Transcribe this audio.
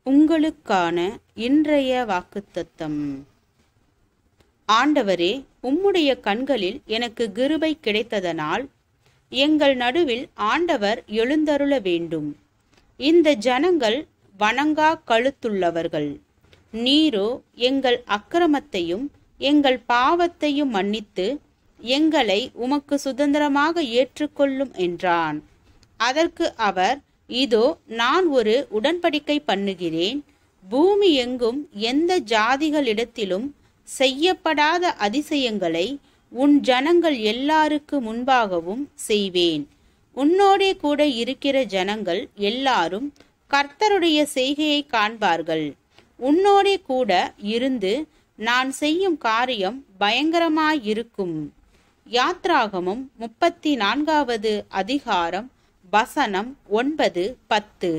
உங்களுக்கான இன்றைய வாக்குத்தத்தம். ஆண்டவரே, உம்முடைய கண்களில் எனக்கு கிருபை கிடைத்ததனால் எங்கள் நடுவில் ஆண்டவர் எழுந்தருள வேண்டும். இந்த ஜனங்கள் வணங்கா கழுத்துள்ளவர்கள். நீரோ எங்கள் அக்கிரமத்தையும் எங்கள் பாவத்தையும் மன்னித்து எங்களை உமக்கு சுதந்திரமாக ஏற்றுக்கொள்ளும் என்றான். அதற்கு அவர், இதோ நான் ஒரு உடன்படிக்கை பண்ணுகிறேன். பூமி எங்கும் எந்த ஜாதிகளிடத்திலும் செய்யப்படாத அதிசயங்களை உன் ஜனங்கள் எல்லாருக்கு முன்பாகவும் செய்வேன். உன்னோடே கூட இருக்கிற ஜனங்கள் எல்லாரும் கர்த்தருடைய செய்கையை காண்பார்கள். உன்னோடே கூட இருந்து நான் செய்யும் காரியம் பயங்கரமாயிருக்கும். யாத்ராகமம் 34வது அதிகாரம் வசனம் 9-10.